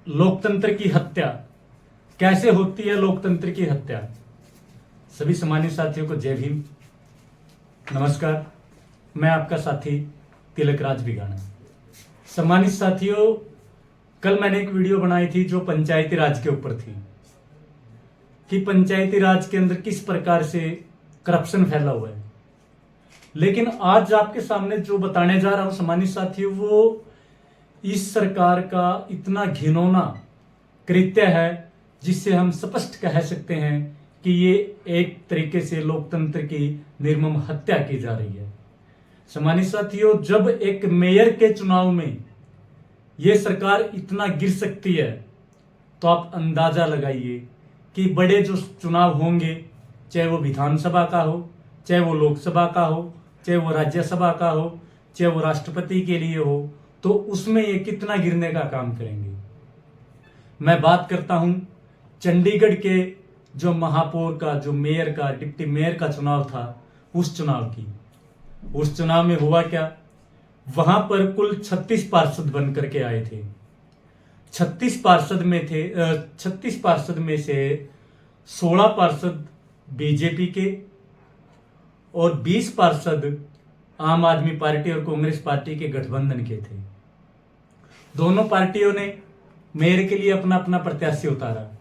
लोकतंत्र की हत्या कैसे होती है। लोकतंत्र की हत्या। सभी सम्मानित साथियों को जय भीम। नमस्कार, मैं आपका साथी तिलक राज बिगाना। सम्मानित साथियों, कल मैंने एक वीडियो बनाई थी जो पंचायती राज के ऊपर थी कि पंचायती राज के अंदर किस प्रकार से करप्शन फैला हुआ है। लेकिन आज आपके सामने जो बताने जा रहा हूं सम्मानित साथियों, वो इस सरकार का इतना घिनौना कृत्य है जिससे हम स्पष्ट कह सकते हैं कि ये एक तरीके से लोकतंत्र की निर्मम हत्या की जा रही है। सम्मानित साथियों, जब एक मेयर के चुनाव में ये सरकार इतना गिर सकती है तो आप अंदाजा लगाइए कि बड़े जो चुनाव होंगे, चाहे वो विधानसभा का हो, चाहे वो लोकसभा का हो, चाहे वो राज्यसभा का हो, चाहे वो राष्ट्रपति के लिए हो, तो उसमें ये कितना गिरने का काम करेंगे। मैं बात करता हूं चंडीगढ़ के जो महापौर का, जो मेयर का, डिप्टी मेयर का चुनाव था, उस चुनाव की। उस चुनाव में हुआ क्या, वहां पर कुल 36 पार्षद बन करके आए थे। 36 पार्षद में से 16 पार्षद बीजेपी के और 20 पार्षद आम आदमी पार्टी और कांग्रेस पार्टी के गठबंधन के थे। दोनों पार्टियों ने मेयर के लिए अपना अपना प्रत्याशी उतारा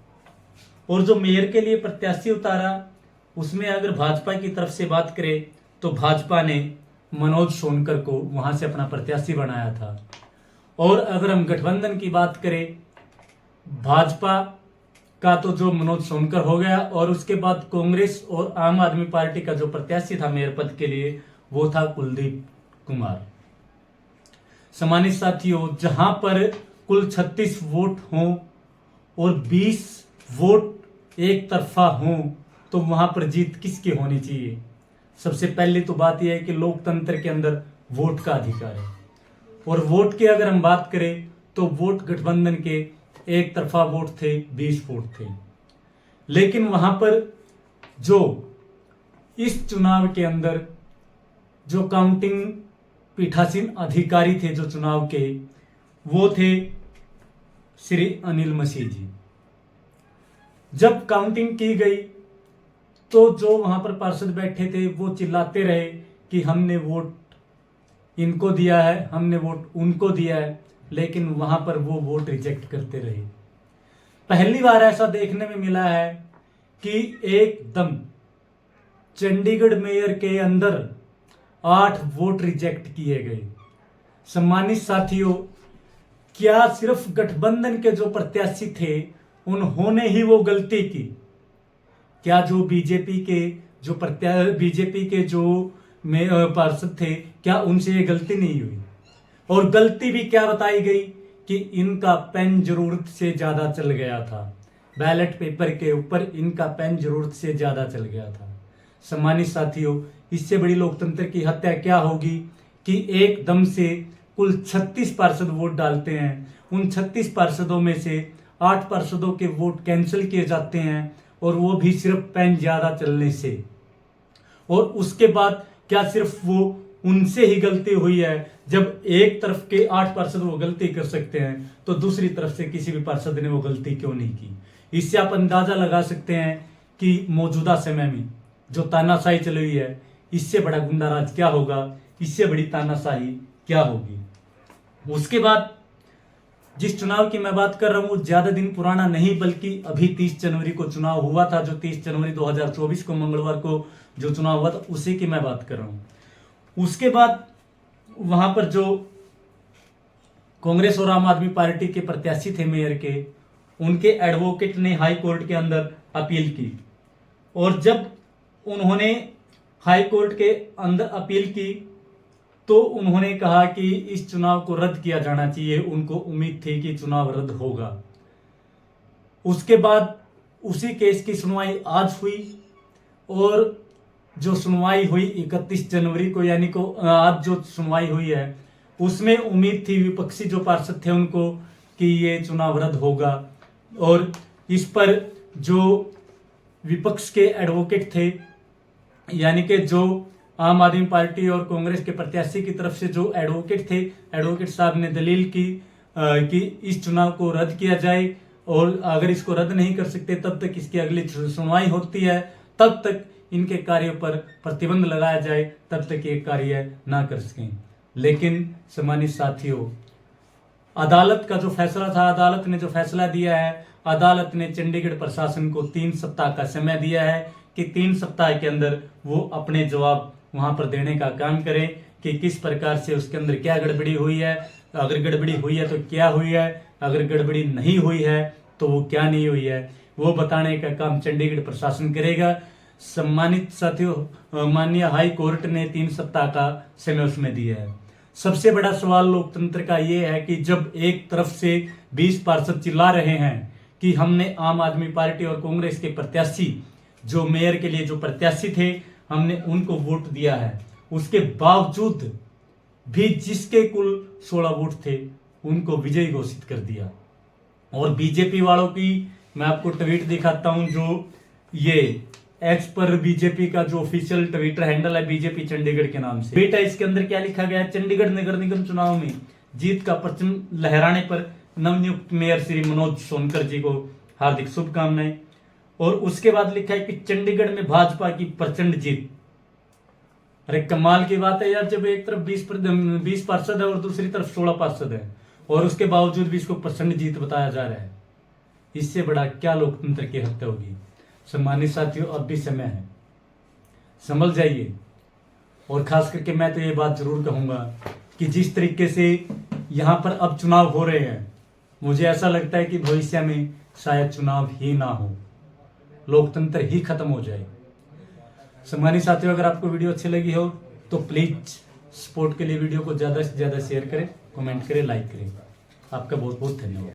और जो मेयर के लिए प्रत्याशी उतारा उसमें अगर भाजपा की तरफ से बात करें तो भाजपा ने मनोज सोनकर को वहां से अपना प्रत्याशी बनाया था। और अगर हम गठबंधन की बात करें, भाजपा का तो जो मनोज सोनकर हो गया और उसके बाद कांग्रेस और आम आदमी पार्टी का जो प्रत्याशी था मेयर पद के लिए वो था कुलदीप कुमार। सम्मानित साथियों, जहां पर कुल 36 वोट हों और 20 वोट एक तरफा हों तो वहां पर जीत किसकी होनी चाहिए। सबसे पहले तो बात यह है कि लोकतंत्र के अंदर वोट का अधिकार है और वोट की अगर हम बात करें तो वोट गठबंधन के एक तरफा वोट थे, 20 वोट थे। लेकिन वहां पर जो इस चुनाव के अंदर जो काउंटिंग पीठासीन अधिकारी थे जो चुनाव के, वो थे श्री अनिल मसीह जी। जब काउंटिंग की गई तो जो वहां पर पार्षद बैठे थे वो चिल्लाते रहे कि हमने वोट इनको दिया है, हमने वोट उनको दिया है, लेकिन वहां पर वो वोट रिजेक्ट करते रहे। पहली बार ऐसा देखने में मिला है कि एकदम चंडीगढ़ मेयर के अंदर 8 वोट रिजेक्ट किए गए। सम्मानित साथियों, क्या सिर्फ गठबंधन के जो प्रत्याशी थे उन्होंने ही वो गलती की? क्या जो बीजेपी के जो पार्षद थे, क्या उनसे ये गलती नहीं हुई? और गलती भी क्या बताई गई कि इनका पेन जरूरत से ज्यादा चल गया था, बैलेट पेपर के ऊपर इनका पेन जरूरत से ज्यादा चल गया था। सम्मानित साथियों, इससे बड़ी लोकतंत्र की हत्या क्या होगी कि एकदम से कुल 36 पार्षद वोट डालते हैं, उन 36 पार्षदों में से 8 पार्षदों के वोट कैंसिल किए जाते हैं और वो भी सिर्फ पेन ज्यादा चलने से। और उसके बाद क्या सिर्फ वो उनसे ही गलती हुई है? जब एक तरफ के 8 पार्षद वो गलती कर सकते हैं तो दूसरी तरफ से किसी भी पार्षद ने वो गलती क्यों नहीं की? इससे आप अंदाजा लगा सकते हैं कि मौजूदा समय में जो तानाशाही चली हुई है, इससे बड़ा गुंडा राज क्या होगा, इससे बड़ी तानाशाही क्या होगी। उसके बाद जिस चुनाव की मैं बात कर रहा हूं ज्यादा दिन पुराना नहीं, बल्कि अभी 30 जनवरी को चुनाव हुआ था। जो 30 जनवरी 2024 को मंगलवार को जो चुनाव हुआ था उसी की मैं बात कर रहा हूं। उसके बाद वहां पर जो कांग्रेस और आम आदमी पार्टी के प्रत्याशी थे मेयर के, उनके एडवोकेट ने हाई कोर्ट के अंदर अपील की और जब उन्होंने हाई कोर्ट के अंदर अपील की तो उन्होंने कहा कि इस चुनाव को रद्द किया जाना चाहिए। उनको उम्मीद थी कि चुनाव रद्द होगा। उसके बाद उसी केस की सुनवाई आज हुई और जो सुनवाई हुई 31 जनवरी को, यानी को आज जो सुनवाई हुई है उसमें उम्मीद थी विपक्षी जो पार्षद थे उनको कि ये चुनाव रद्द होगा। और इस पर जो विपक्ष के एडवोकेट थे, यानी कि जो आम आदमी पार्टी और कांग्रेस के प्रत्याशी की तरफ से जो एडवोकेट थे, एडवोकेट साहब ने दलील की कि इस चुनाव को रद्द किया जाए, और अगर इसको रद्द नहीं कर सकते तब तक इसकी अगली सुनवाई होती है, तब तक इनके कार्यों पर प्रतिबंध लगाया जाए, तब तक ये कार्य ना कर सकें। लेकिन सम्मानित साथियों, अदालत का जो फैसला था, अदालत ने जो फैसला दिया है, अदालत ने चंडीगढ़ प्रशासन को 3 सप्ताह का समय दिया है कि 3 सप्ताह के अंदर वो अपने जवाब वहां पर देने का काम करे कि किस प्रकार से उसके अंदर क्या गड़बड़ी हुई है, अगर गड़बड़ी हुई है तो क्या हुई है, अगर गड़बड़ी नहीं हुई है तो वो क्या नहीं हुई है, वो बताने का काम चंडीगढ़ प्रशासन करेगा। सम्मानित साथियों, माननीय हाई कोर्ट ने 3 सप्ताह का समय उसमें दिया है। सबसे बड़ा सवाल लोकतंत्र का ये है कि जब एक तरफ से 20 पार्षद चिल्ला रहे हैं कि हमने आम आदमी पार्टी और कांग्रेस के प्रत्याशी, जो मेयर के लिए जो प्रत्याशी थे, हमने उनको वोट दिया है, उसके बावजूद भी जिसके कुल 16 वोट थे उनको विजयी घोषित कर दिया। और बीजेपी वालों की मैं आपको ट्वीट दिखाता हूं, जो ये एक्स पर बीजेपी का जो ऑफिशियल ट्विटर हैंडल है बीजेपी चंडीगढ़ के नाम से, बेटा इसके अंदर क्या लिखा गया है, चंडीगढ़ नगर निगम चुनाव में जीत का परचम लहराने पर नवनियुक्त मेयर श्री मनोज सोनकर जी को हार्दिक शुभकामनाएं। और उसके बाद लिखा है कि चंडीगढ़ में भाजपा की प्रचंड जीत। अरे कमाल की बात है यार, जब एक तरफ 20 पार्षद है और दूसरी तरफ 16 पार्षद है, और उसके बावजूद भी इसको प्रचंड जीत बताया जा रहा है। इससे बड़ा क्या लोकतंत्र की हत्या होगी। सम्मानित साथियों, अब भी समय है, संभल जाइए। और खास करके मैं तो ये बात जरूर कहूंगा कि जिस तरीके से यहां पर अब चुनाव हो रहे हैं, मुझे ऐसा लगता है कि भविष्य में शायद चुनाव ही ना हो, लोकतंत्र ही खत्म हो जाए। सम्मानित साथियों, अगर आपको वीडियो अच्छी लगी हो तो प्लीज सपोर्ट के लिए वीडियो को ज्यादा से ज्यादा शेयर करें, कमेंट करें, लाइक करें। आपका बहुत बहुत धन्यवाद।